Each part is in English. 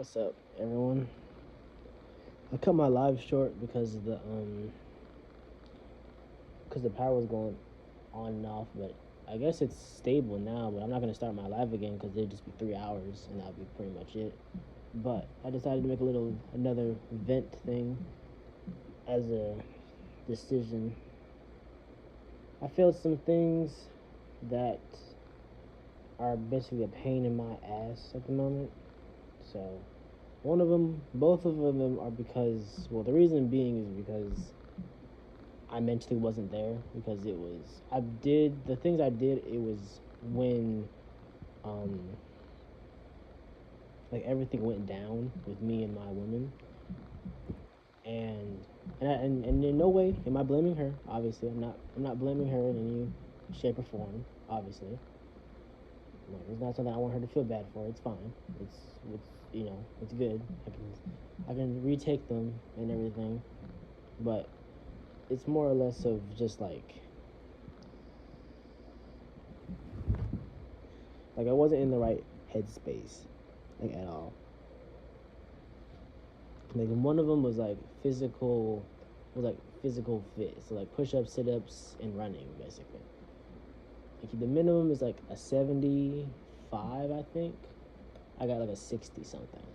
What's up, everyone? I cut my live short because the power was going on and off, but I guess it's stable now. But I'm not gonna start my live again because it'd just be 3 hours, and that'd be pretty much it. But I decided to make another vent thing as a decision. I felt some things that are basically a pain in my ass at the moment. So both of them are because, well, the reason being is because I mentally wasn't there because I did the things I did. It was when, um, like everything went down with me and my woman, and and in no way am I blaming her. Obviously, I'm not blaming her in any shape or form. Obviously, like, it's not something I want her to feel bad for. It's fine. It's it's good. I can retake them and everything, but it's more or less of just like I wasn't in the right headspace, like at all. Like one of them was like physical fit, so like push ups, sit ups, and running basically. Like the minimum is like a 75, I think. I got like a 60 something.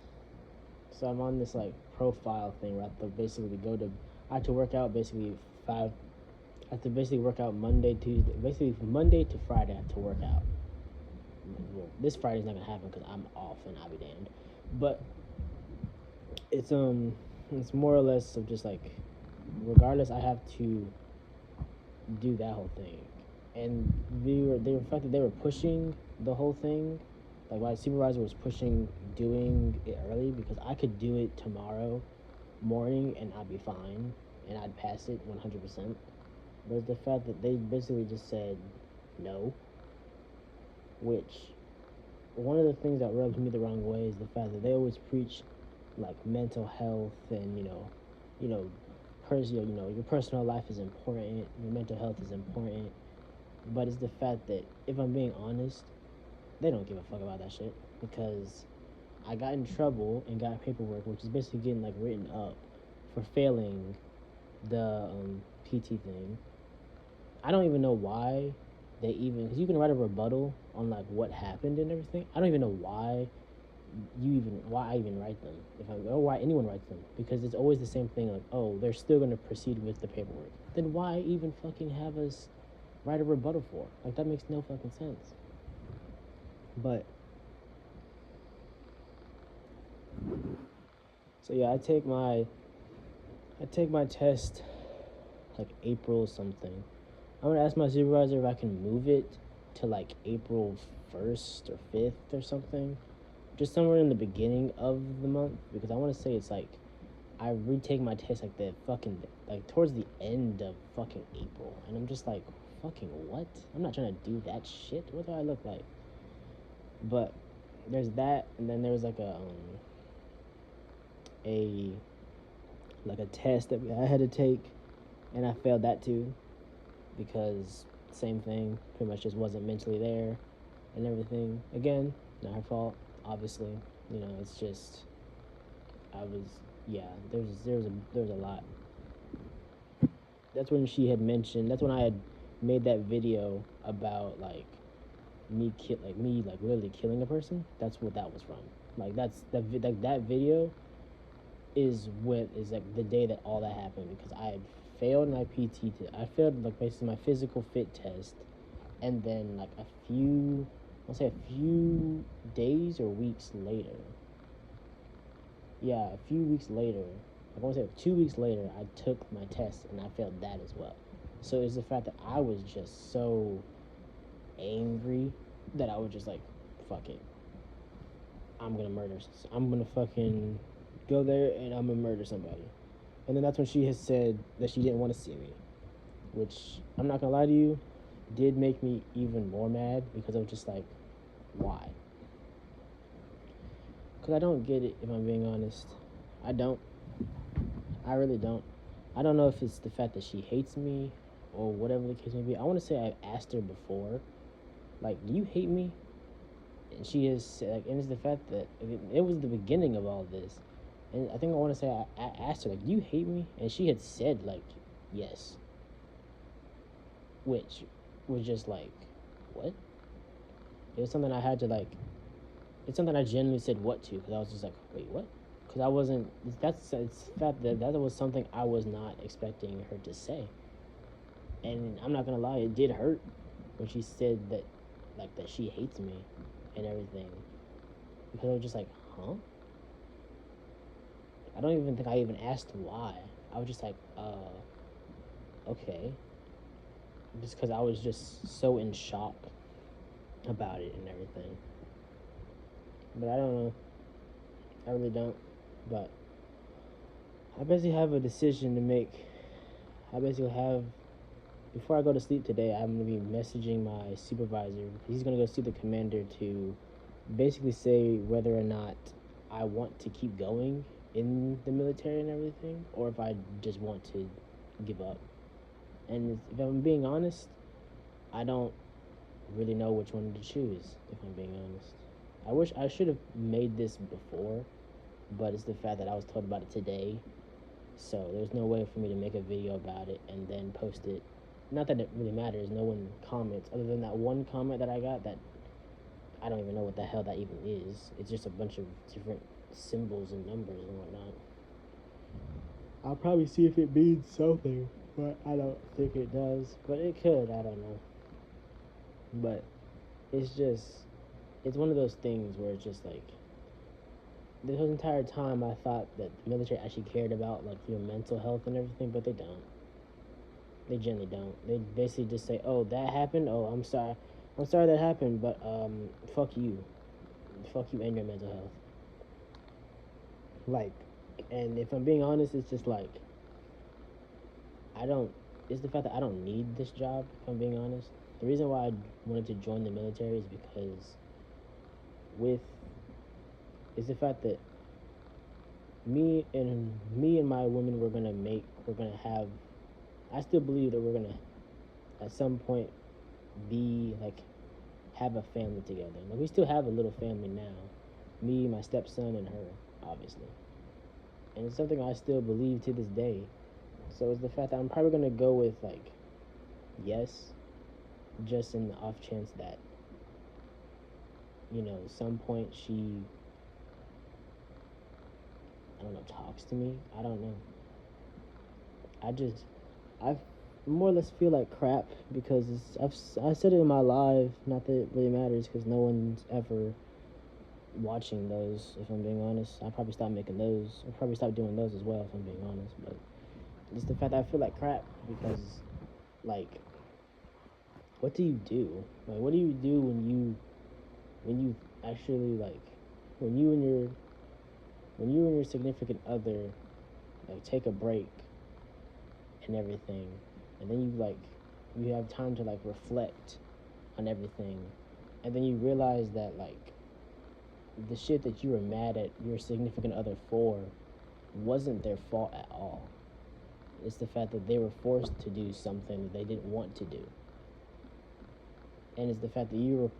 So I'm on this like profile thing where I have to basically I have to work out basically five. I have to basically work out Monday, Tuesday, basically from Monday to Friday. I have to work out. Well, this Friday's not gonna happen because I'm off and I'll be damned. But it's it's more or less of just like, regardless, I have to do that whole thing. And the fact that they were pushing the whole thing, like my supervisor was pushing doing it early because I could do it tomorrow morning and I'd be fine and I'd pass it 100%. But it's the fact that they basically just said no, which one of the things that rubs me the wrong way is the fact that they always preach like mental health and you know, your personal life is important, your mental health is important. But it's the fact that, if I'm being honest, they don't give a fuck about that shit because I got in trouble and got paperwork, which is basically getting like written up for failing the PT thing. I don't even know why because you can write a rebuttal on like what happened and everything. I don't even know why I even write them, or why anyone writes them, because it's always the same thing, like, oh, they're still going to proceed with the paperwork. Then why even fucking have us write a rebuttal for? Like, that makes no fucking sense. But so yeah, I take my test like April something. I'm gonna ask my supervisor if I can move it to like April 1st or 5th or something, just somewhere in the beginning of the month, because I want to say it's like I retake my test like the fucking like towards the end of fucking April, and I'm just like, fucking what? I'm not trying to do that shit. What do I look like? But there's that, and then there's like a like a test that I had to take, and I failed that too because same thing, pretty much just wasn't mentally there and everything. Again, not her fault, obviously. It's just I was yeah. There's a lot. That's when she had mentioned. That's when I had made that video about like me like literally killing a person. That's what that was from. Like that video is like the day that all that happened, because I had failed my PT. I failed like basically my physical fit test, and then like I'll say a few days or weeks later. Yeah, a few weeks later. I want to say 2 weeks later, I took my test and I failed that as well. So it's the fact that I was just so angry that I was just like, fuck it. I'm gonna murder. I'm gonna fucking go there and I'm gonna murder somebody. And then that's when she has said that she didn't want to see me, which, I'm not gonna lie to you, did make me even more mad, because I was just like, why? Because I don't get it, if I'm being honest. I don't. I really don't. I don't know if it's the fact that she hates me or whatever the case may be. I want to say I've asked her before, like, do you hate me? And she is like, and it's the fact that it was the beginning of all this. And I think I want to say I asked her like, "Do you hate me?" And she had said like, "Yes," which was just like, what? It was something I had to like. It's something I genuinely said what to, because I was just like, wait, what? Because I wasn't. It's fact that was something I was not expecting her to say. And I'm not gonna lie, it did hurt when she said that, like, that she hates me and everything, because I was just like, huh? I don't even think I even asked why. I was just like, okay. Just because I was just so in shock about it and everything. But I don't know. I really don't. But I basically have a decision to make. I basically have, before I go to sleep today, I'm going to be messaging my supervisor. He's going to go see the commander to basically say whether or not I want to keep going in the military and everything, or if I just want to give up. And if I'm being honest, I don't really know which one to choose, if I'm being honest. I wish I should have made this before, but it's the fact that I was told about it today. So there's no way for me to make a video about it and then post it. Not that it really matters, no one comments, other than that one comment that I got that I don't even know what the hell that even is. It's just a bunch of different symbols and numbers and whatnot. I'll probably see if it means something, but I don't think it does. But it could, I don't know. But it's one of those things where it's just like, this entire time I thought that the military actually cared about like your mental health and everything, but they don't. They generally don't. They basically just say, "Oh, that happened. Oh, I'm sorry. I'm sorry that happened, but fuck you and your mental health." Like, and if I'm being honest, it's just like, I don't. It's the fact that I don't need this job. If I'm being honest, the reason why I wanted to join the military is because it's the fact that me and my woman, we're gonna have, I still believe that we're gonna at some point be like, have a family together. Like, we still have a little family now, me, my stepson, and her, obviously, and it's something I still believe to this day. So it's the fact that I'm probably gonna go with like, yes, just in the off chance that, some point she, I don't know, talks to me. I don't know. I more or less feel like crap because I said it in my live. Not that it really matters because no one's ever watching those. If I'm being honest, I'll probably stop making those. I'll probably stop doing those as well. If I'm being honest, but it's the fact that I feel like crap because, like, what do you do? Like, what do you do when you actually, like, when you and your significant other, like, take a break and everything, and then you have time to like reflect on everything, and then you realize that like the shit that you were mad at your significant other for wasn't their fault at all. It's the fact that they were forced to do something that they didn't want to do. And it's the fact that you were,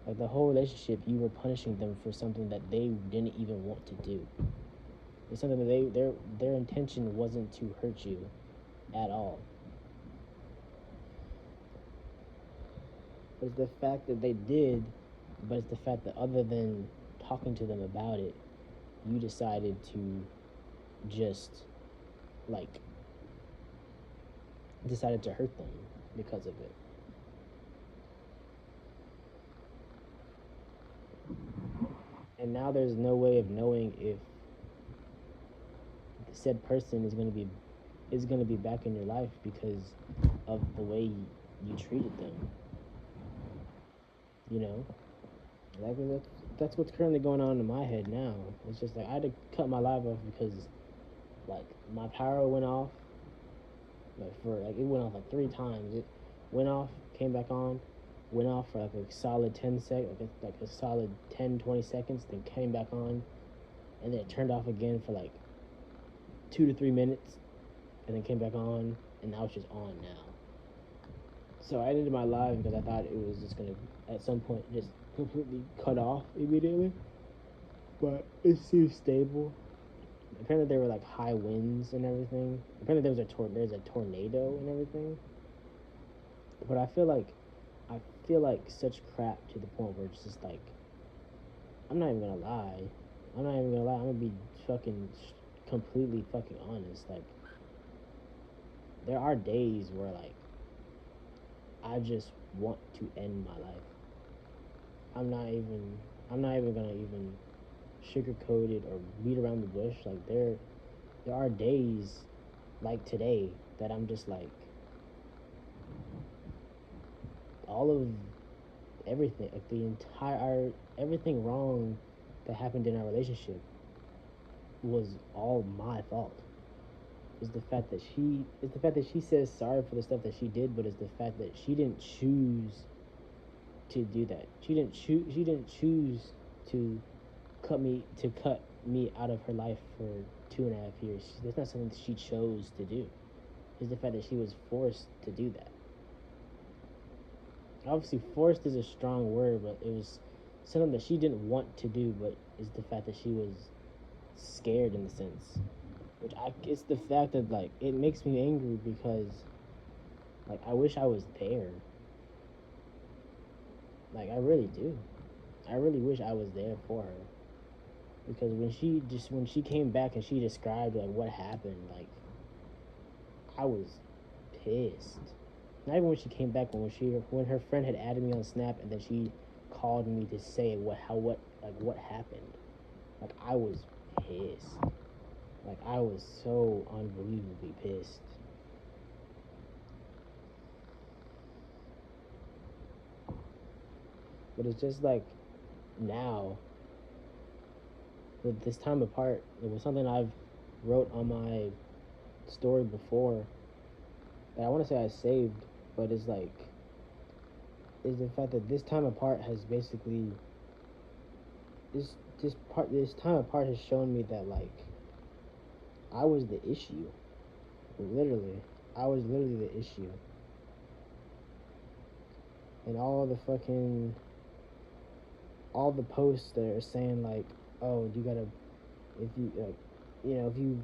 like, the whole relationship, you were punishing them for something that they didn't even want to do. It's something that their intention wasn't to hurt you at all. It's the fact that they did, but it's the fact that other than talking to them about it, you decided to just, like, decided to hurt them because of it. And now there's no way of knowing if the said person is going to be back in your life because of the way you treated them. Like, that's what's currently going on in my head now. It's just like I had to cut my live off because, like, my power went off. It went off like 3 times. It went off, came back on, went off for like a solid 10 seconds, like a solid 10-20 seconds, then came back on, and then it turned off again for like 2 to 3 minutes, and then came back on, and now it's just on now. So I ended my live because I thought it was just gonna at some point just completely cut off immediately, but it seems stable. Apparently there were like high winds and everything. Apparently there's a tornado and everything. But I feel like such crap to the point where it's just like I'm not even gonna lie. I'm not even gonna lie. I'm gonna be fucking completely fucking honest. Like there are days where like I just want to end my life. I'm not even gonna even sugarcoat it or beat around the bush. Like there are days like today that I'm just like all of everything, like the entire everything wrong that happened in our relationship was all my fault. It's the fact that she says sorry for the stuff that she did, but it's the fact that she didn't choose to do that. She didn't choose to cut me out of her life for 2.5 years. That's not something that she chose to do. It's the fact that she was forced to do that. Obviously, forced is a strong word, but it was something that she didn't want to do, but it's the fact that she was scared in the sense. It's the fact that like it makes me angry because like I wish I was there. Like I really do. I really wish I was there for her. Because when she came back and she described like what happened, like I was pissed. Not even when she came back, when her friend had added me on Snap and then she called me to say what happened. Like I was pissed. Like I was so unbelievably pissed. But it's just like now, with this time apart, it was something I've wrote on my story before that I want to say I saved, but it's like is the fact that this time apart has basically this time apart has shown me that like I was the issue. Literally, I was literally the issue. And all the posts that are saying like, oh, you gotta if you like, if you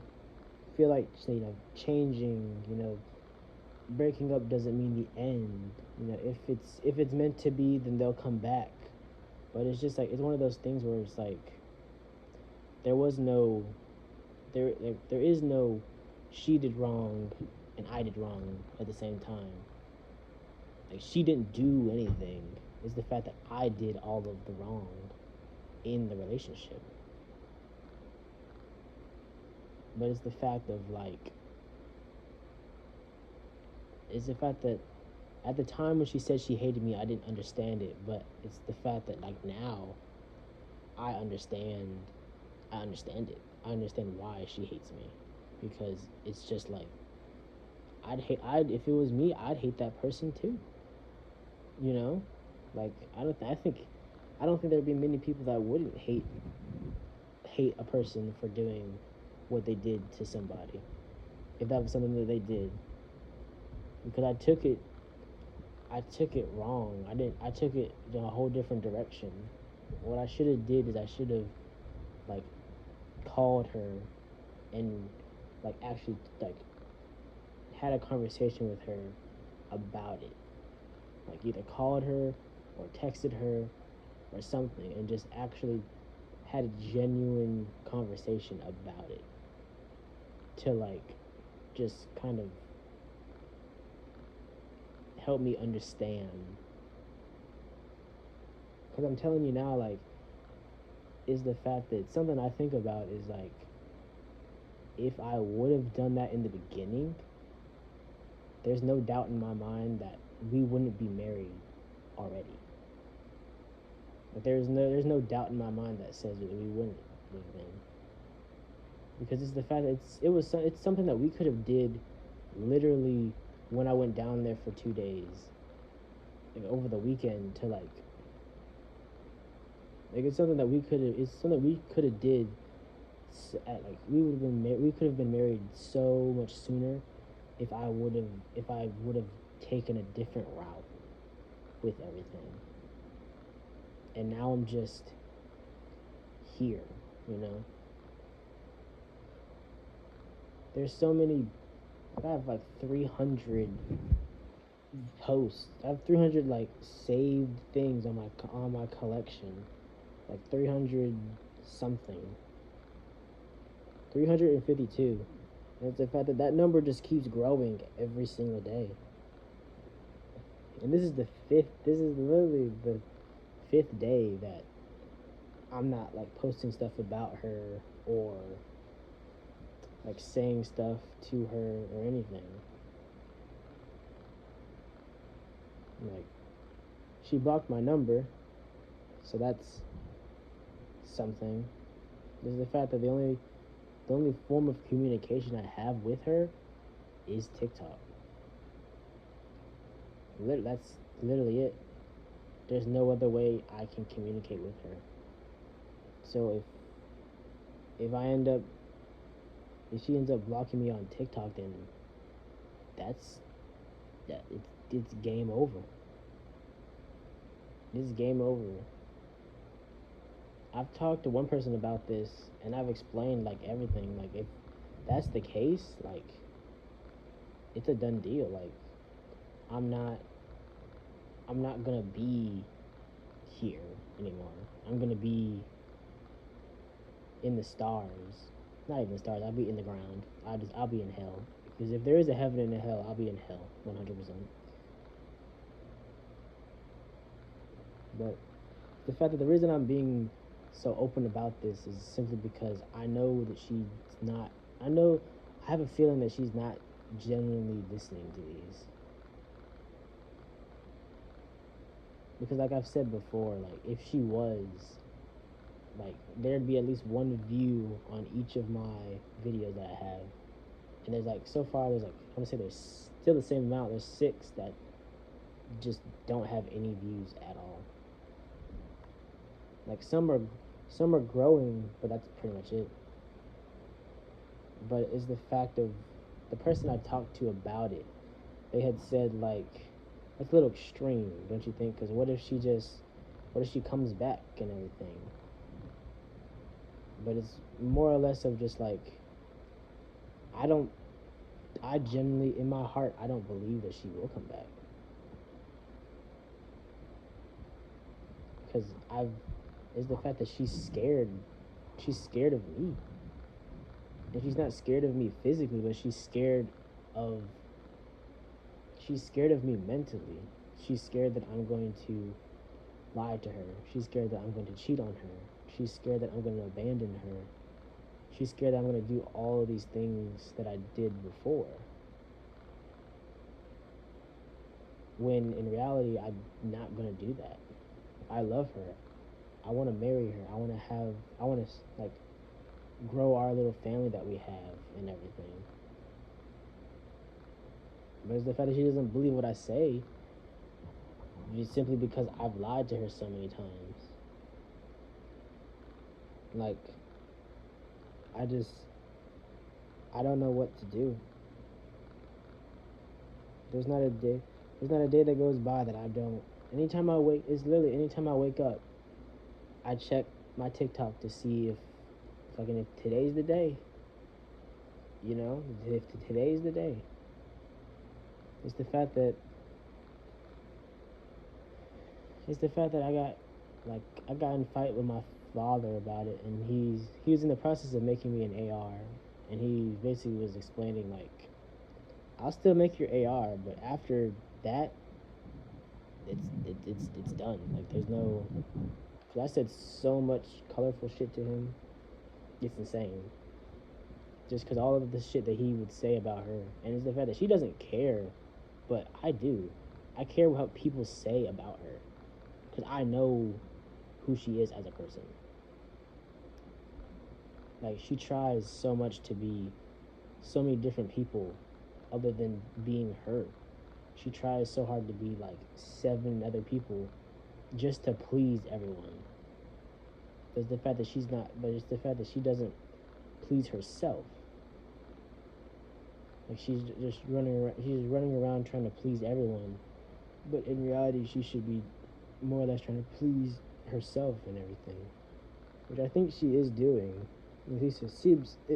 feel like changing, breaking up doesn't mean the end. If it's meant to be, then they'll come back. But it's just like it's one of those things where it's like there was no there is no she did wrong and I did wrong at the same time. Like she didn't do anything. It's the fact that I did all of the wrong in the relationship. But it's the fact that at the time when she said she hated me, I didn't understand it. But it's the fact that like now, I understand. I understand it. I understand why she hates me, because it's just like if it was me, I'd hate that person too. You know, like I don't think there'd be many people that wouldn't hate a person for doing what they did to somebody, if that was something that they did. Because I took it wrong. I took it in a whole different direction. What I should have did is I should have like called her and like actually like had a conversation with her about it. Like either called her or texted her or something and just actually had a genuine conversation about it to like just kind of help me understand. Because I'm telling you now, like, is the fact that something I think about is like, if I would have done that in the beginning, there's no doubt in my mind that we wouldn't be married already. But there's no doubt in my mind that says that we wouldn't have been. Because it's the fact that it's something that we could have did literally when I went down there for 2 days, like over the weekend to like it's something that we could have did at like we could have been married so much sooner if I would have taken a different route with everything. and now I'm just here, you know. There's so many. I have like 300 posts. I have 300 like saved things on my collection, like 300 something, 352. And it's the fact that that number just keeps growing every single day. And this is the fifth. This is literally the fifth day that I'm not like posting stuff about her or like saying stuff to her or anything. Like, she blocked my number, so that's something. There's the fact that the only form of communication I have with her is TikTok. That's literally it. There's no other way I can communicate with her. So if she ends up blocking me on TikTok, then it's game over. It's game over. I've talked to one person about this, and I've explained like everything. Like, if that's the case, like, it's a done deal. Like, I'm not gonna be here anymore. I'm gonna be in the stars. Not even the stars. I'll be in the ground. I'll be in hell. Because if there is a heaven and a hell, I'll be in hell, 100%. But the fact that the reason I'm being so open about this is simply because I know that she's not. I have a feeling that she's not genuinely listening to these. Because, like I've said before, like, if she was, like, there'd be at least one view on each of my videos that I have. And there's like, so far there's like, I'm gonna say there's still the same amount. There's 6 that just don't have any views at all. Like, some are growing, but that's pretty much it. But it's the fact of the person I talked to about it. They had said, like, that's a little extreme, don't you think? Because what if she comes back and everything? But it's more or less of just like, I genuinely, in my heart, I don't believe that she will come back. Because it's the fact that she's scared. She's scared of me. And she's not scared of me physically, but she's scared of me mentally. She's scared that I'm going to lie to her. She's scared that I'm going to cheat on her. She's scared that I'm going to abandon her. She's scared that I'm going to do all of these things that I did before. When in reality, I'm not going to do that. I love her. I want to marry her. I want to like grow our little family that we have and everything. But it's the fact that she doesn't believe what I say, just simply because I've lied to her so many times. Like, I don't know what to do. There's not a day that goes by that I don't. Anytime I wake up, I check my TikTok to see if today's the day. You know, if today's the day. It's the fact that I got in a fight with my father about it, and he was in the process of making me an AR, and he basically was explaining, like, I'll still make your AR, but after that, it's done. Like, there's no. Cause I said so much colorful shit to him, it's insane. Just because all of the shit that he would say about her, and it's the fact that she doesn't care, but I do. I care what people say about her, because I know who she is as a person. Like, she tries so much to be so many different people other than being her. She tries so hard to be like 7 other people just to please everyone. But it's the fact that she doesn't please herself. Like, she's running around trying to please everyone, but in reality she should be more or less trying to please herself and everything, which I think she is doing. At least it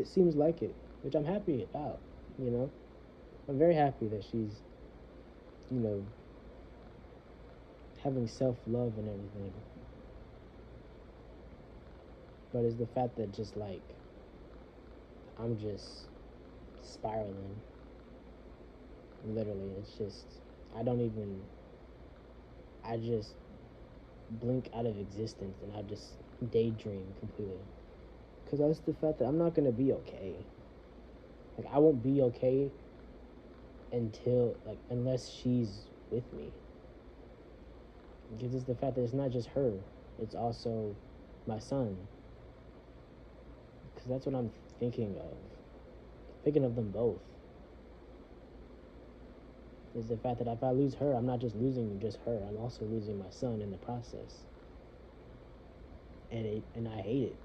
seems like it, which I'm happy about. You know, I'm very happy that she's, you know, having self love and everything. But it's the fact that just like I'm just spiraling. Literally, it's just I don't even. I just blink out of existence and I just daydream completely. Because that's the fact that I'm not gonna be okay. Like I won't be okay until like unless she's with me. Because it's the fact that it's not just her; it's also my son. Because that's what I'm thinking of. Thinking of them both. Is the fact that if I lose her, I'm not just losing just her. I'm also losing my son in the process. And I hate it.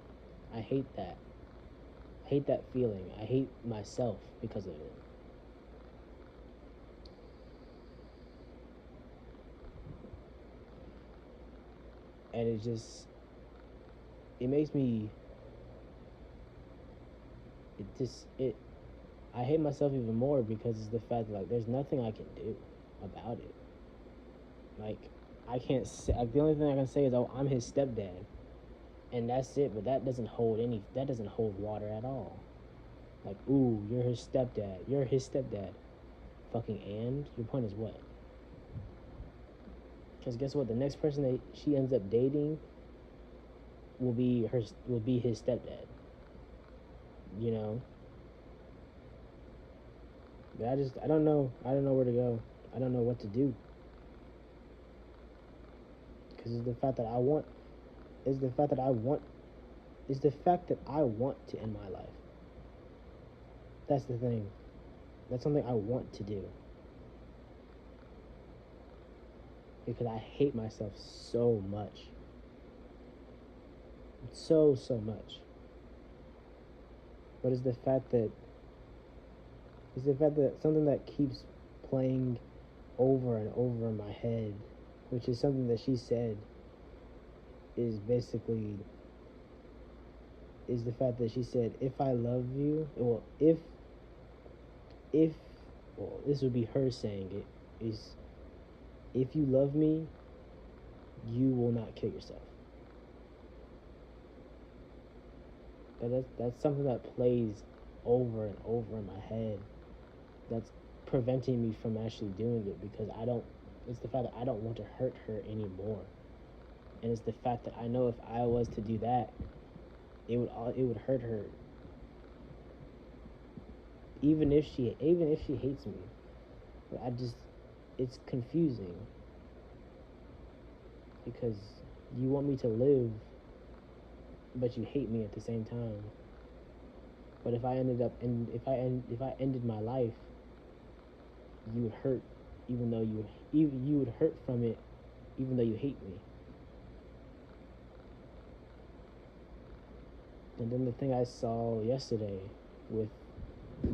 I hate that. I hate that feeling. I hate myself because of it. And it makes me it I hate myself even more because it's the fact that like there's nothing I can do about it. Like I can't say like the only thing I can say is oh I'm his stepdad, and that's it. But that doesn't hold water at all. Like ooh you're his stepdad. You're his stepdad. Fucking and your point is what? Because guess what? The next person that she ends up dating will be his stepdad. You know. But I don't know. I don't know where to go. I don't know what to do. Because it's the fact that I want. It's the fact that I want. It's the fact that I want to end my life. That's the thing. That's something I want to do. Because I hate myself so much. So much. But it's the fact that something that keeps playing over and over in my head, which is something that she said, is basically is the fact that she said, if I love you, well, if well, this would be her saying it, is if you love me, you will not kill yourself. That's something that plays over and over in my head. That's preventing me from actually doing it because it's the fact that I don't want to hurt her anymore. And it's the fact that I know if I was to do that, it would hurt her. Even if she hates me. It's confusing. Because you want me to live, but you hate me at the same time. But if I ended my life, you would hurt, even though you would hurt from it, even though you hate me. And then the thing I saw yesterday with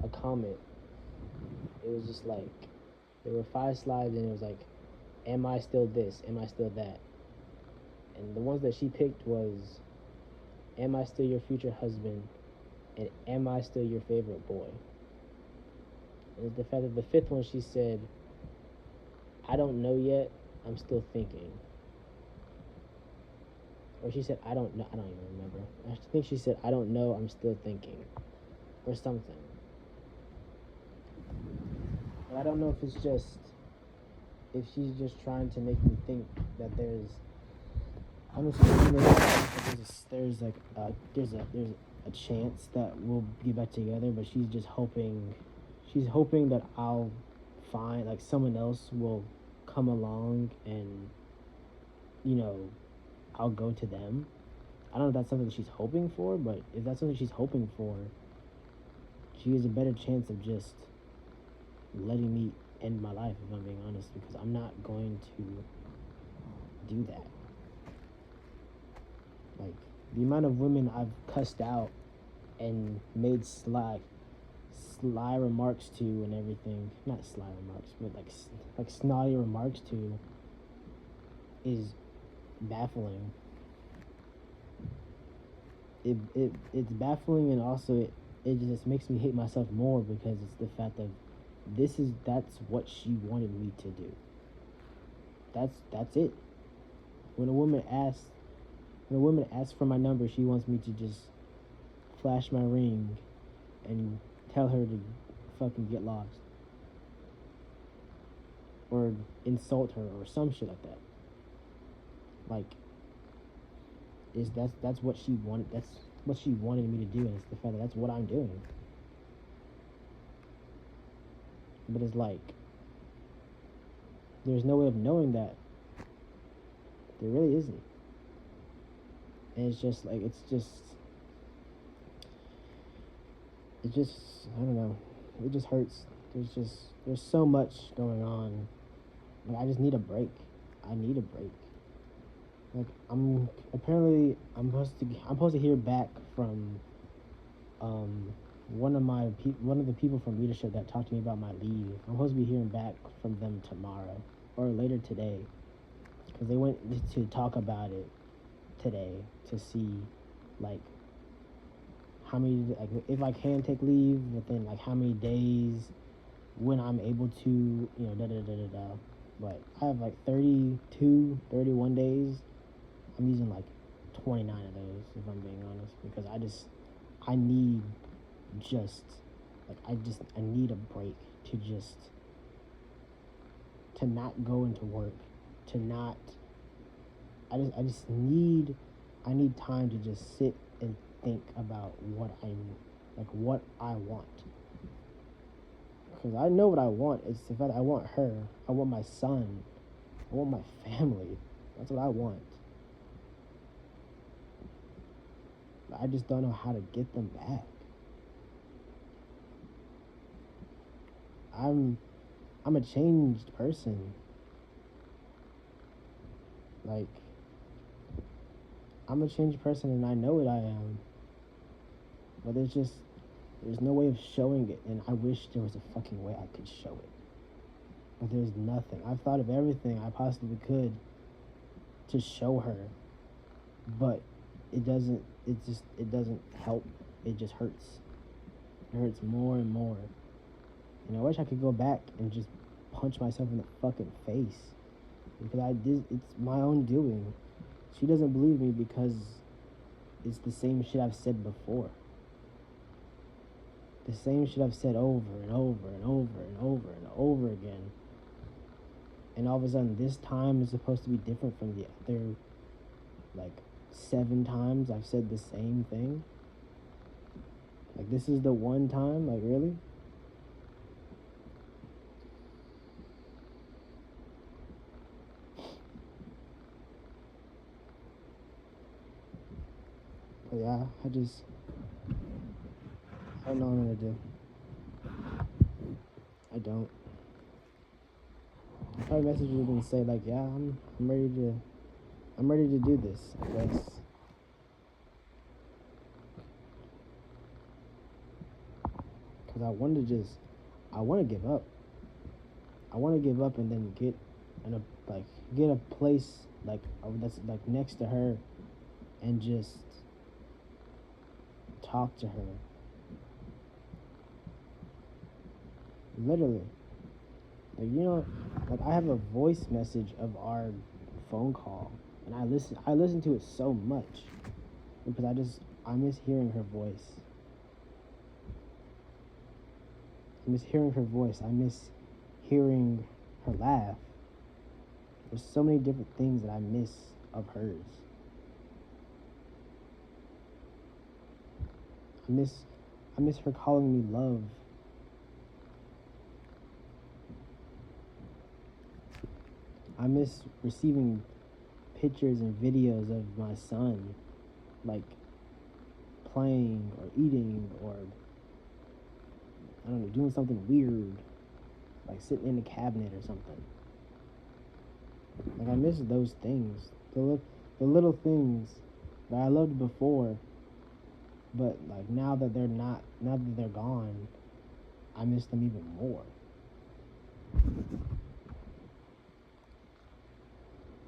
a comment, it was just like there were 5 slides and it was like, am I still this? Am I still that? And the ones that she picked was, am I still your future husband? And am I still your favorite boy? And the fact that the 5th one she said, I don't know yet, I'm still thinking. Or she said, I don't know, I don't even remember. I think she said, I don't know, I'm still thinking. Or something. But I don't know if she's just trying to make me think that there's a chance that we'll get back together, but she's just hoping that I'll find like someone else will come along and I'll go to them. I don't know if that's something she's hoping for, but if that's something she's hoping for, she has a better chance of just letting me end my life, if I'm being honest, because I'm not going to do that. Like, the amount of women I've cussed out and made sly remarks to and everything, not sly remarks, but like snotty remarks to, is baffling. it's baffling, and also it just makes me hate myself more because it's the fact that that's what she wanted me to do. That's it. When a woman asks for my number, she wants me to just flash my ring and tell her to fucking get lost, or insult her or some shit like that. Like, that's what she wanted. That's what she wanted me to do, and it's the fact that that's what I'm doing. But it's like, there's no way of knowing that. There really isn't. And it's just like, I don't know. It just hurts. There's so much going on. Like, I just need a break. I need a break. Like, I'm supposed to hear back from one of the people from leadership that talked to me about my leave. I'm supposed to be hearing back from them tomorrow or later today, because they went to talk about it today to see, like, how many, like, if I can take leave within, like, how many days, when I'm able to, But I have like 32, 31 days. I'm using like 29 of those, if I'm being honest, because I need I need a break to not go into work, I need time to just sit and think about what I want. Because I know what I want. It's the fact that I want her. I want my son. I want my family. That's what I want. I just don't know how to get them back. I'm a changed person. Like, I'm a changed person, and I know it, I am. But there's no way of showing it, and I wish there was a fucking way I could show it. But there's nothing. I've thought of everything I possibly could to show her, but it doesn't help. It just hurts. It hurts more and more. And I wish I could go back and just punch myself in the fucking face, because it's my own doing. She doesn't believe me because it's the same shit I've said before. The same shit I've said over and over and over and over and over again. And all of a sudden, this time is supposed to be different from the other, like, 7 times I've said the same thing. Like, this is the one time? Like, really? But yeah, I don't know what I'm gonna do. I don't. I'll probably message you and say, like, yeah, I'm ready to do this, I guess. Because I want to give up. I want to give up and then get a place that's like next to her and just talk to her. Literally. Like, like, I have a voice message of our phone call, and I listen to it so much because I miss hearing her voice. I miss hearing her voice. I miss hearing her laugh. There's so many different things that I miss of hers. I miss her calling me love. I miss receiving pictures and videos of my son, like, playing or eating or, I don't know, doing something weird, like sitting in a cabinet or something. Like, I miss those things, the little things that I loved before, but like now that they're gone, I miss them even more.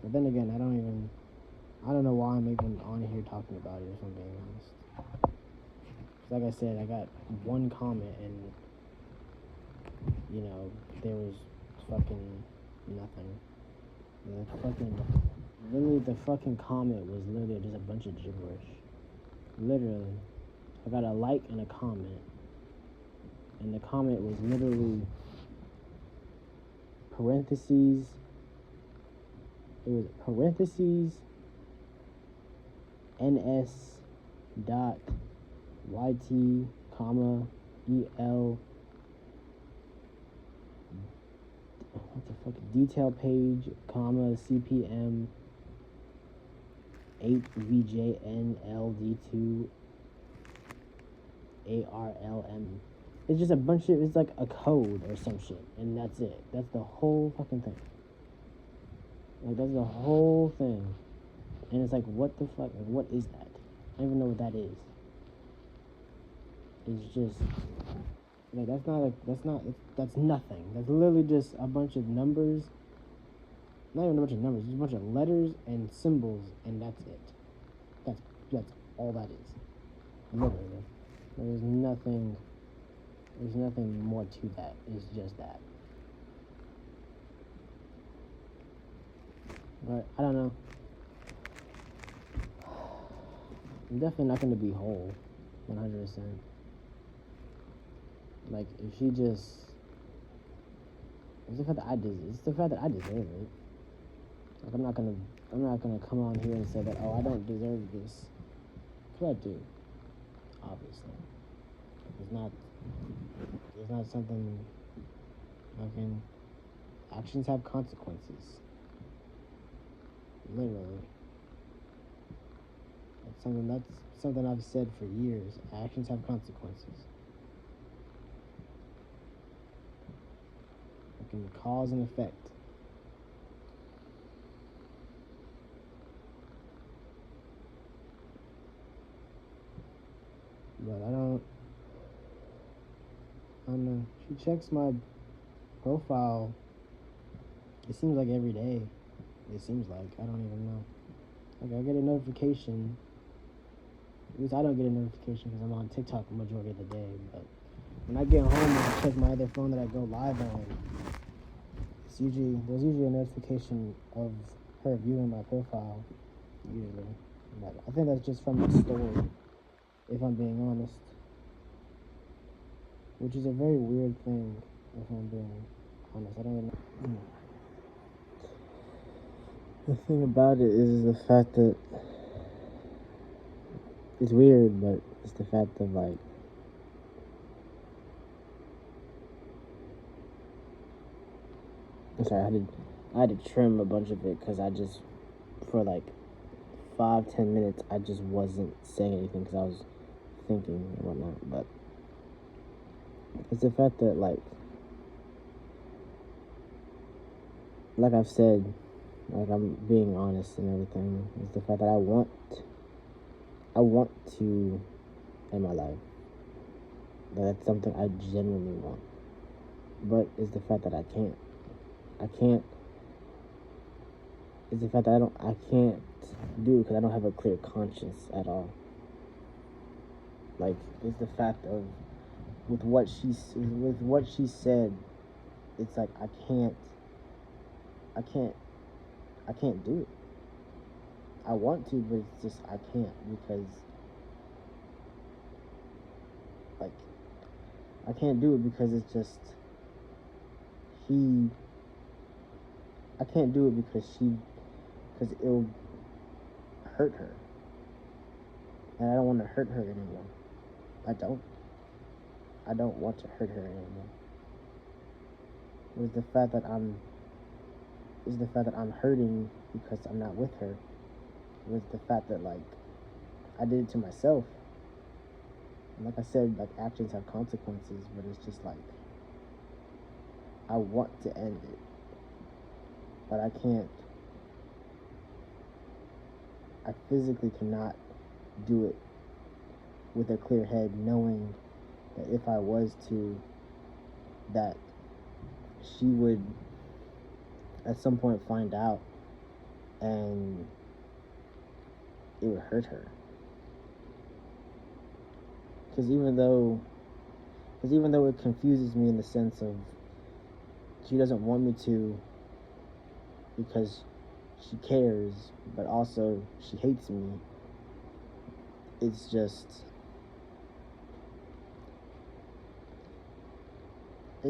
But then again, I don't know why I'm even on here talking about it, if I'm being honest. Like I said, I got one comment and, there was fucking nothing. The fucking comment was literally just a bunch of gibberish. Literally. I got a like and a comment. And the comment was literally parentheses. It was parentheses ns dot yt comma el what the fuck detail page comma cpm 8 vjnld2 arlm. It's just a bunch of, it's like a code or some shit, and that's it. That's the whole fucking thing. Like, that's the whole thing. And it's like, what the fuck? Like, what is that? I don't even know what that is. It's just, like, that's nothing. That's literally just a bunch of numbers. Not even a bunch of numbers, just a bunch of letters and symbols, and that's it. That's all that is. Literally. There's nothing more to that. It's just that. But I don't know. I'm definitely not going to be whole, 100%. Like, if she just, it's the fact that I deserve it. Like, I'm not gonna come on here and say that, oh, I don't deserve this. 'Cause I do, obviously. It's not something. Fucking actions have consequences. Literally. That's something I've said for years. Actions have consequences. Fucking cause and effect. But I don't know. She checks my profile. It seems like every day. It seems like. I don't even know. Like, I get a notification. At least I don't get a notification because I'm on TikTok the majority of the day. But when I get home and I check my other phone that I go live on, there's usually a notification of her viewing my profile. Usually. But I think that's just from the story, if I'm being honest. Which is a very weird thing, if I'm being honest. I don't even know. The thing about it is the fact that it's weird, but it's the fact of, like, I'm sorry, I had to trim a bunch of it because I just, for like 5-10 minutes, I just wasn't saying anything because I was thinking and whatnot. But it's the fact that, like I've said, like, I'm being honest and everything. It's the fact that I want to end my life. That's something I genuinely want. But it's the fact that I can't. It's the fact that I can't do it because I don't have a clear conscience at all. Like, it's the fact of, with what she said, it's like I can't do it. I want to, but it's just I can't because, like, I can't do it because it's just I can't do it because it'll hurt her. And I don't want to hurt her anymore. I don't want to hurt her anymore. It's the fact that I'm hurting because I'm not with her. It's the fact that, like, I did it to myself. And like I said, like, actions have consequences, but it's just like, I want to end it, but I can't. I physically cannot do it with a clear head, knowing that if I was to, that she would at some point find out and it would hurt her. because even though it confuses me in the sense of she doesn't want me to because she cares, but also she hates me. It's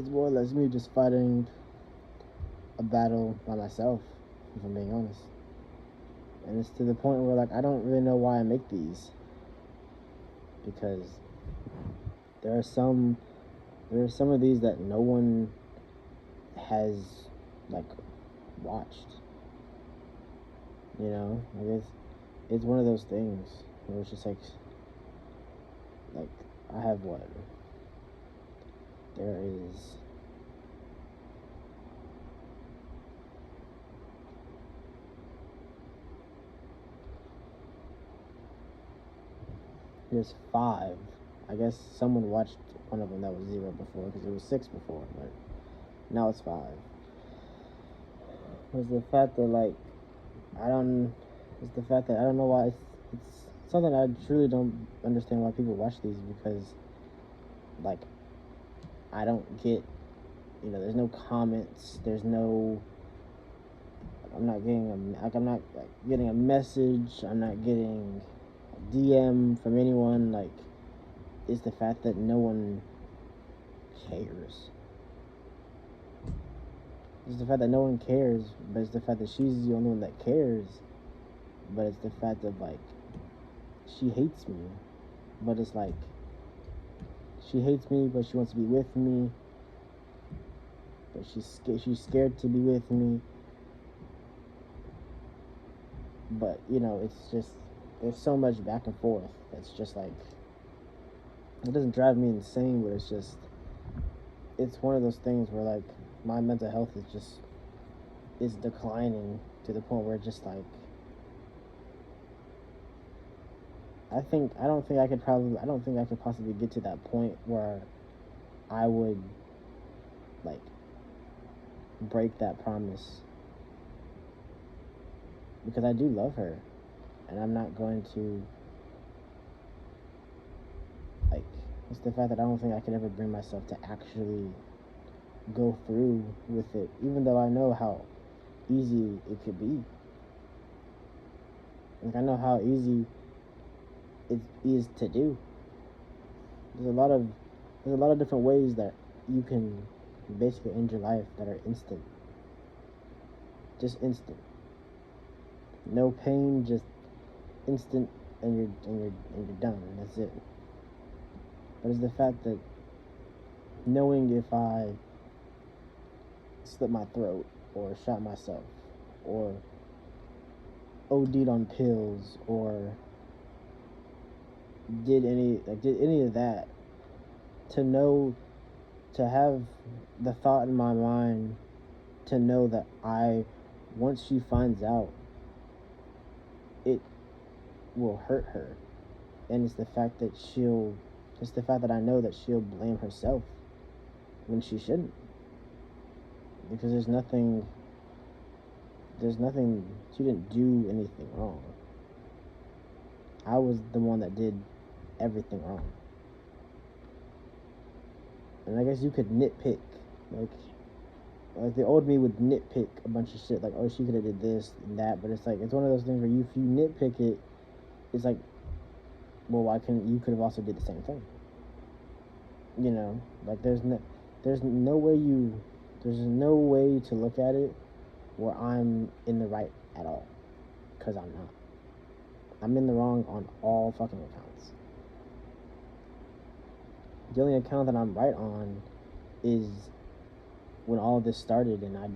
more or less me just fighting a battle by myself, if I'm being honest. And it's to the point where, like, I don't really know why I make these, because there are some of these that no one has, like, watched. You know, like, it's one of those things where it's just like I have what? There is there's 5. I guess someone watched one of them that was 0 before, because it was 6 before, but now it's 5. It's the fact that, like, I don't know why it's something I truly don't understand why people watch these, because, like, I don't get, there's no comments, there's no, I'm not getting a message, I'm not getting a DM from anyone. Like, it's the fact that no one cares. It's the fact that no one cares, but it's the fact that she's the only one that cares. But it's the fact that, like, she hates me, but it's like, she hates me, but she wants to be with me, but she's scared to be with me. But, it's just, there's so much back and forth that's just like, it doesn't drive me insane, but it's one of those things where, like, my mental health is declining to the point where it's just like, I don't think I could possibly get to that point where I would, like, break that promise, because I do love her, and I'm not going to, like, it's the fact that I don't think I could ever bring myself to actually go through with it, even though I know how easy it could be. Like, I know how easy it is to do. There's a lot of different ways that you can basically end your life that are instant. Just instant. No pain, just instant, and you're done. That's it. But it's the fact that knowing if I slit my throat, or shot myself, or OD'd on pills, or did any of that, to have the thought in my mind to know that once she finds out, it will hurt her. And it's the fact that I know that she'll blame herself when she shouldn't. Because there's nothing, she didn't do anything wrong. I was the one that did everything wrong. And I guess you could nitpick, like the old me would nitpick a bunch of shit, like, oh, she could have did this and that, but it's like, it's one of those things where if you nitpick it, it's like, well, why couldn't you could have also did the same thing? Like, there's no way to look at it where I'm in the right at all, because I'm not. I'm in the wrong on all fucking accounts. The only account that I'm right on is when all of this started, and I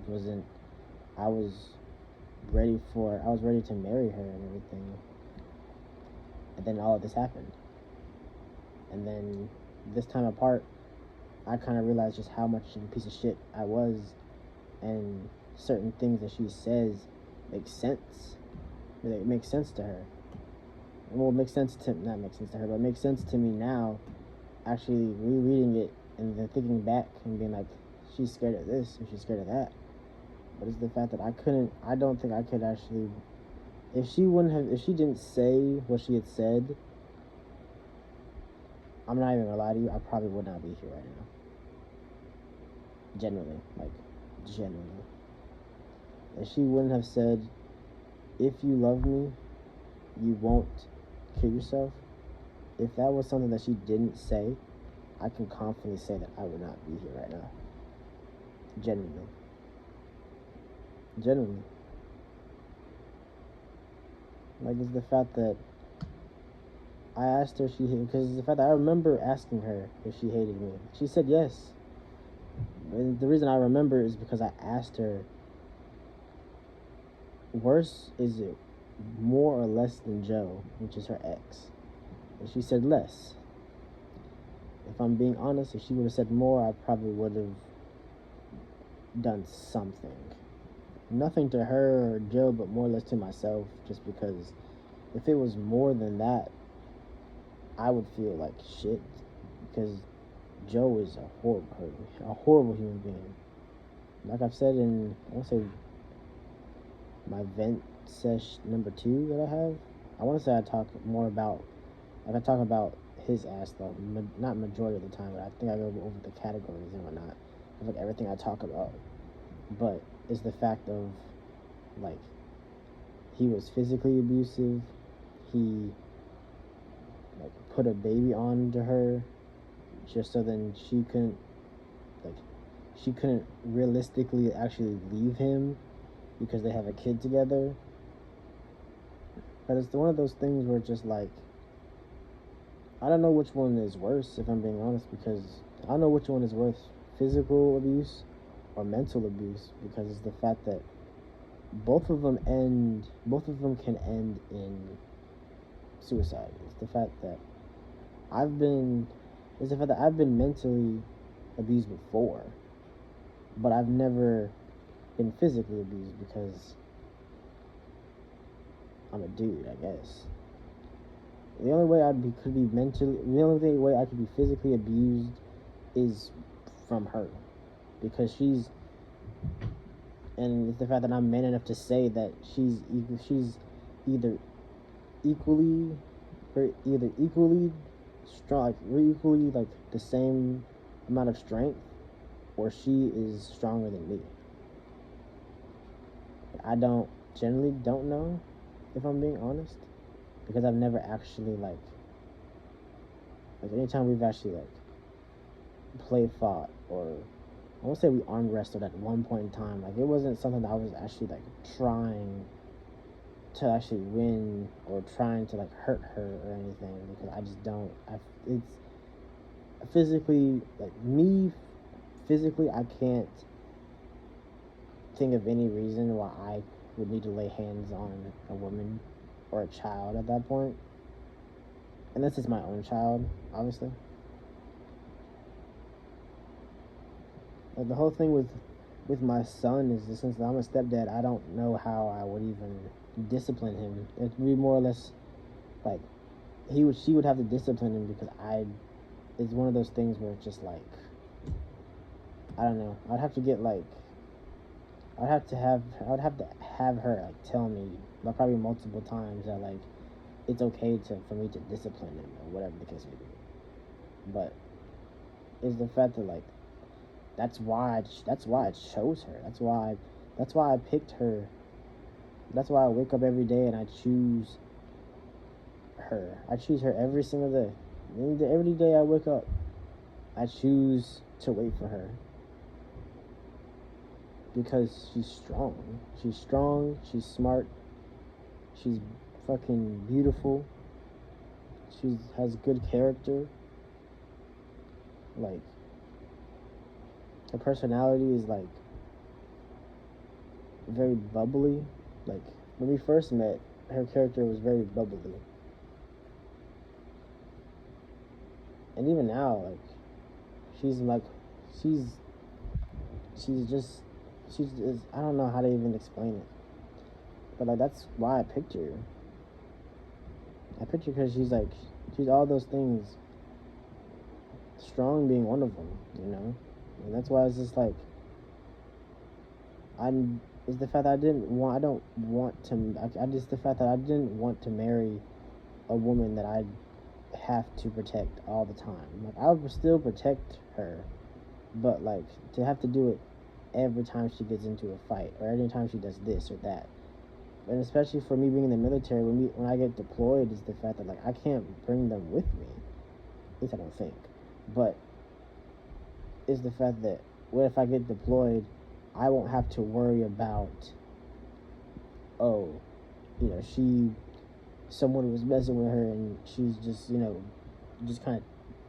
was ready to marry her and everything, and then all of this happened. And then this time apart, I kind of realized just how much of a piece of shit I was, and certain things that she says make sense. It makes sense to her. Well, it makes sense to her, but it makes sense to me now, actually rereading it and then thinking back and being like, she's scared of this and she's scared of that. But it's the fact that I don't think I could actually, if she didn't say what she had said, I'm not even gonna lie to you, I probably would not be here right now. Genuinely, like, genuinely. And she wouldn't have said, if you love me, you won't kill yourself. If that was something that she didn't say, I can confidently say that I would not be here right now. Genuinely. Genuinely. Like, it's the fact that I asked her if she hated, because the fact that I remember asking her if she hated me. She said yes. And the reason I remember is because I asked her, worse, is it more or less than Joe, which is her ex? And she said less. If I'm being honest, if she would have said more, I probably would have done something. Nothing to her or Joe, but more or less to myself, just because if it was more than that, I would feel like shit, because Joe is a horrible human being. Like I've said in, I want to say, my Vent-sesh number 2 that I have, I want to say I talk more about, like I talk about his ass though, not majority of the time, but I think I go over the categories and whatnot of like everything I talk about. But it's the fact of, like, he was physically abusive, he like put a baby on to her just so then she couldn't realistically actually leave him because they have a kid together. But it's one of those things where it's just like, I don't know which one is worse, if I'm being honest, because I don't know which one is worse, physical abuse or mental abuse, because it's the fact that both of them can end in suicide. It's the fact that I've been mentally abused before, but I've never been physically abused because I'm a dude, I guess. The only way the only way I could be physically abused is from her, because and it's the fact that I'm man enough to say that she's either equally strong, like we're equally like the same amount of strength, or she is stronger than me. I generally don't know, if I'm being honest, because I've never actually like anytime we've actually like play fought, or I won't say we arm wrestled at one point in time, like it wasn't something that I was actually like trying to actually win or trying to like hurt her or anything, because I just don't, it's physically, like me physically, I can't think of any reason why I would need to lay hands on a woman or a child at that point, unless it's my own child, obviously. Like the whole thing with my son is that since I'm a stepdad, I don't know how I would even discipline him. It'd be more or less like she would have to discipline him, because it's one of those things where it's just like, I don't know. I'd have to have her like tell me, like, probably multiple times, that like it's okay for me to discipline him or whatever the case may be. But it's the fact that like that's why I chose her. That's why I picked her. That's why I wake up every day and I choose her. I choose her every single day. Every day I wake up, I choose to wait for her. Because she's strong. She's strong, she's smart, she's fucking beautiful, she has good character. Like, her personality is like very bubbly. Like, when we first met, her character was very bubbly. And even now, like, she's just I don't know how to even explain it. But like, that's why I picked her. I picked her because she's all those things. Strong being one of them, you know? And that's why it's just like, it's the fact that the fact that I didn't want to marry a woman that I have to protect all the time. Like, I would still protect her, but like to have to do it every time she gets into a fight or every time she does this or that. And especially for me being in the military, when I get deployed, is the fact that like I can't bring them with me. At least I don't think. But it's the fact that what if I get deployed, I won't have to worry about, oh, someone was messing with her and she's just, just kind of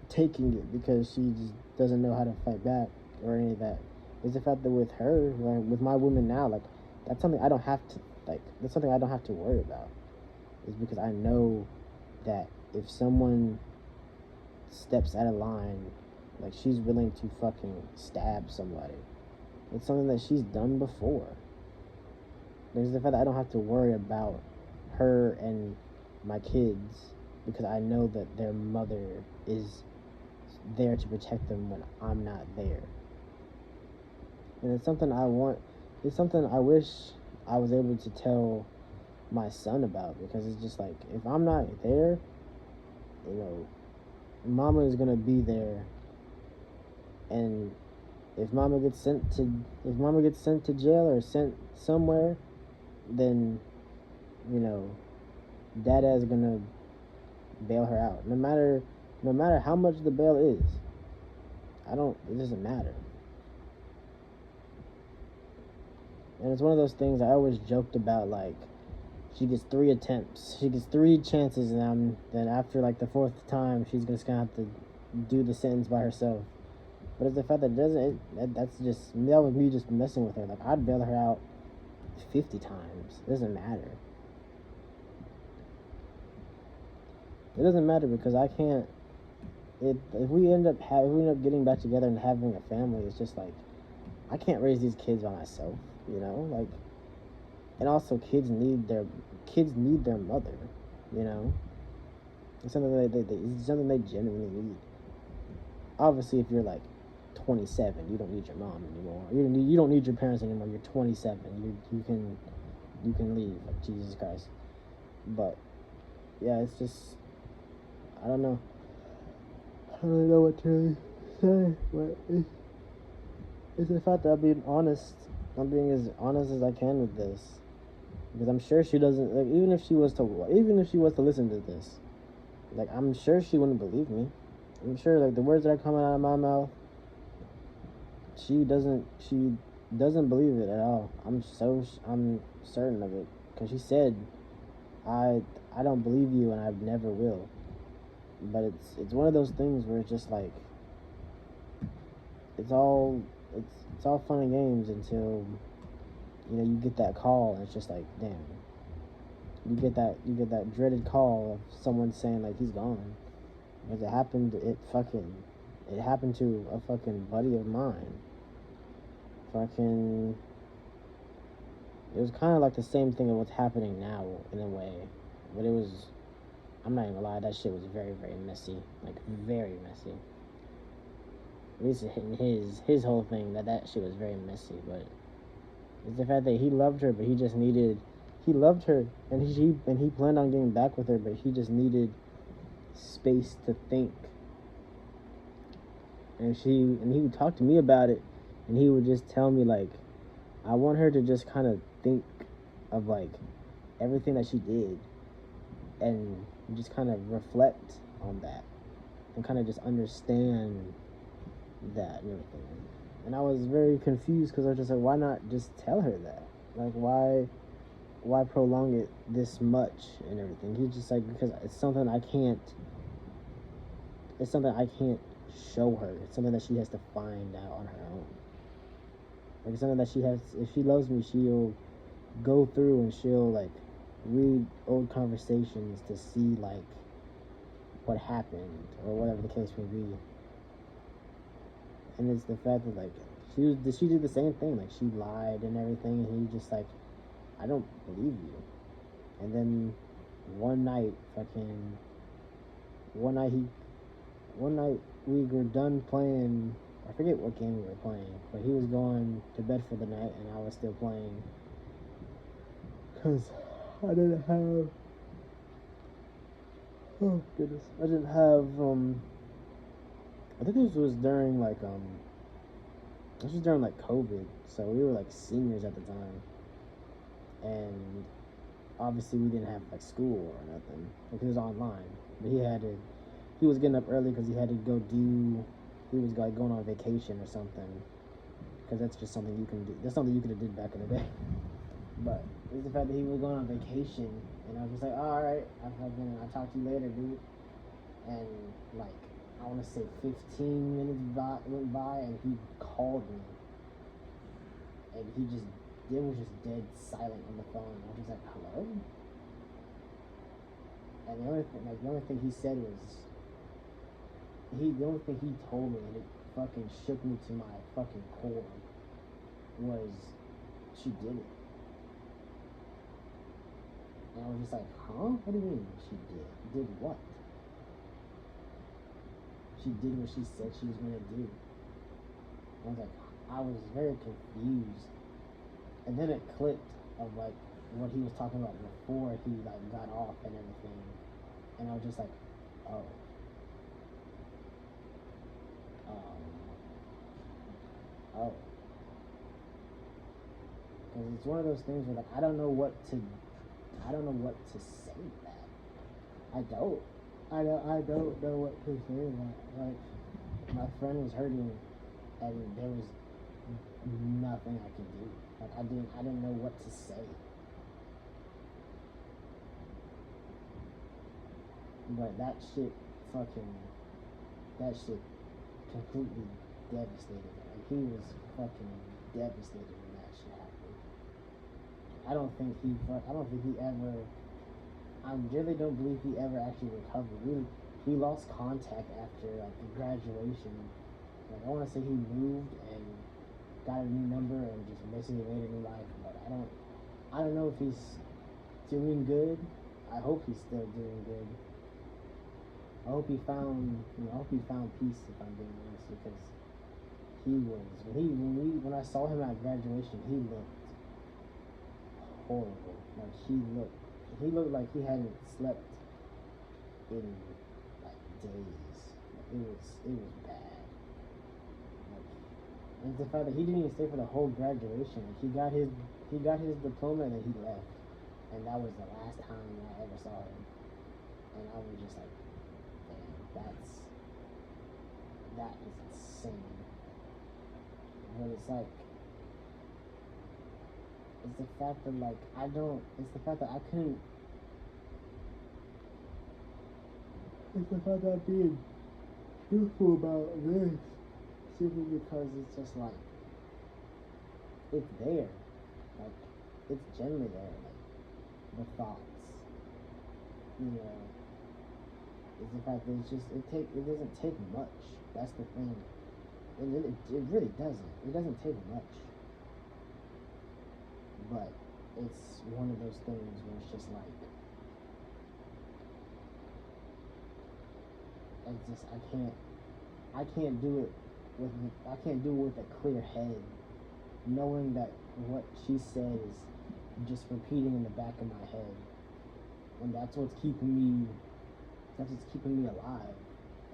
taking it because she just doesn't know how to fight back or any of that. It's the fact that with her, with my women now, like, that's something I don't have to worry about. Is because I know that if someone steps out of line, like, she's willing to fucking stab somebody. It's something that she's done before. There's the fact that I don't have to worry about her and my kids because I know that their mother is there to protect them when I'm not there. And it's something I want. It's something I wish I was able to tell my son about, because it's just like, if I'm not there, mama is gonna be there, and if mama gets sent to jail or sent somewhere, then dada's gonna bail her out. No matter how much the bail is. It doesn't matter. And it's one of those things I always joked about, like, she gets 3 attempts. She gets 3 chances, and then after, like, the 4th time, she's just gonna have to do the sentence by herself. But it's the fact that that was me just messing with her. Like, I'd bail her out 50 times. It doesn't matter. It doesn't matter because I can't. If we end up getting back together and having a family, it's just like, I can't raise these kids by myself. Like, and also kids need their mother. It's something they genuinely need. Obviously, if you're like 27, you don't need your mom anymore. You don't need your parents anymore. You're 27. You can leave. Like, Jesus Christ. But yeah, it's just, I don't know. I don't really know what to really say, but it's the fact that I'm being as honest as I can with this, because I'm sure she doesn't, like, even if she was to listen to this, like, I'm sure she wouldn't believe me. I'm sure, like, the words that are coming out of my mouth, she doesn't believe it at all. I'm certain of it, because she said, I don't believe you and I never will. But it's one of those things where it's just like, it's all fun and games until you get that call, and it's just like, damn. You get that dreaded call of someone saying, like, he's gone. Because it happened to a fucking buddy of mine. It was kind of like the same thing of what's happening now in a way, but I'm not even gonna lie, that shit was very, very messy. Like, very messy. At least in his whole thing, that shit was very messy. But it's the fact that he loved her, but he loved her, and he planned on getting back with her, but he just needed space to think. And he would talk to me about it, and he would just tell me, like, I want her to just kind of think of, like, everything that she did, and just kind of reflect on that, and kind of just understand that and everything. And I was very confused, because I was just like, why not just tell her that? Like, why prolong it this much and everything? He's just like, because it's something I can't show her. It's something that she has to find out on her own. Like, it's something that if she loves me, she'll go through and she'll, like, read old conversations to see, like, what happened, or whatever the case may be. And it's the fact that, like, she did the same thing. Like, she lied and everything, and he just like, I don't believe you. And then one night we were done playing. I forget what game we were playing, but he was going to bed for the night, and I was still playing, because I didn't have Oh goodness, I didn't have I think this was during this was during like COVID, so we were like seniors at the time, and obviously we didn't have like school or nothing because it was online. But he was getting up early because he had to go do, he was like going on vacation or something, because that's just something you can do. That's something you could have did back in the day. But it was the fact that he was going on vacation, and I was just like, all right, I'll talk to you later, dude. And like I want to say 15 minutes went by, and he called me, and it was just dead silent on the phone. I was just like, hello. And the only thing he said was, the only thing he told me, and it fucking shook me to my fucking core, was, she did it. And I was just like, huh? What do you mean she did? Did what? She did what she said she was gonna do. I was like, I was very confused. And then it clicked of like what he was talking about before he like got off and everything. And I was just like, oh. Oh. Because it's one of those things where like I don't know what to say to that. I don't know what to say to that. Like my friend was hurting and there was nothing I could do. Like I didn't know what to say. But that shit completely devastated. Like he was fucking devastated when that shit happened. I don't think he ever, I really don't believe he ever actually recovered. He lost contact after like the graduation. Like I want to say he moved and got a new number and just basically made a new life. But I don't know if he's doing good. I hope he's still doing good. I hope he found peace, if I'm being honest, because when I saw him at graduation, he looked horrible. Like he looked like he hadn't slept in like days. Like, it was bad. Like, and the fact that he didn't even stay for the whole graduation. Like, he got his diploma and then he left, and that was the last time I ever saw him. And I was just like, that is insane. But it's like, it's the fact that like it's the fact that I couldn't, it's the fact that I'm being truthful about this simply because it's just like, it's there, like it's generally there, like the thoughts, you know. It's the fact that it doesn't take much. That's the thing. It really doesn't. It doesn't take much. But it's one of those things where it's just like, it's just I can't do it with a clear head, knowing that what she said is just repeating in the back of my head, and that's what's keeping me alive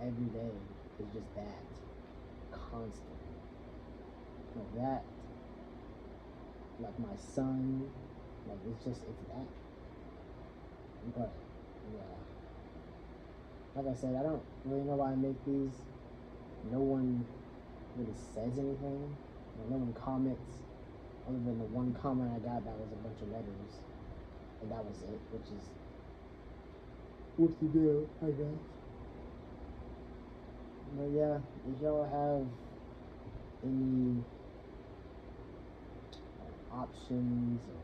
every day, is just that constant, like that, like my son, like it's that. But yeah, like I said, I don't really know why I make these. No one really says anything. No one comments, other than the one comment I got that was a bunch of letters, and that was it, which is what's the deal, I guess. But yeah, if y'all have any options, or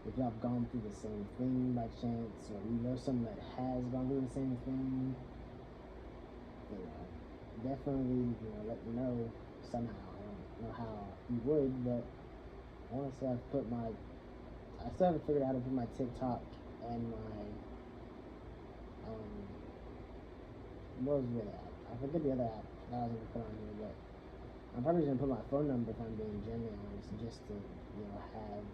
if y'all have gone through the same thing by chance, or you know someone that has gone through the same thing, you know, definitely, you know, let me know somehow. I don't know how you would, but I want to say I still haven't figured out how to put my TikTok and my, what was the other app? I forget the other app that I was going to put on here, but I'm probably just going to put my phone number, if I'm being genuinely honest, just to, you know, have,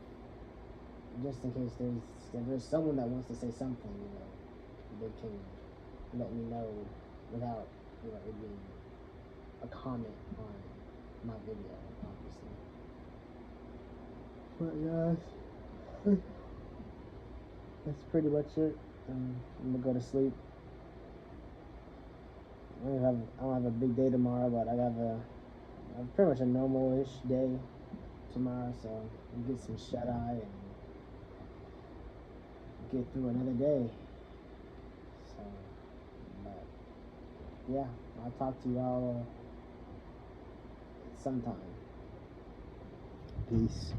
just in case there's someone that wants to say something, you know, they can let me know without, it being a comment on my video, obviously. But yeah, that's pretty much it. I'm gonna go to sleep. I don't have a big day tomorrow, but I have pretty much a normal-ish day tomorrow, so I'll get some shut-eye and get through another day. So, but yeah, I'll talk to y'all sometime. Peace.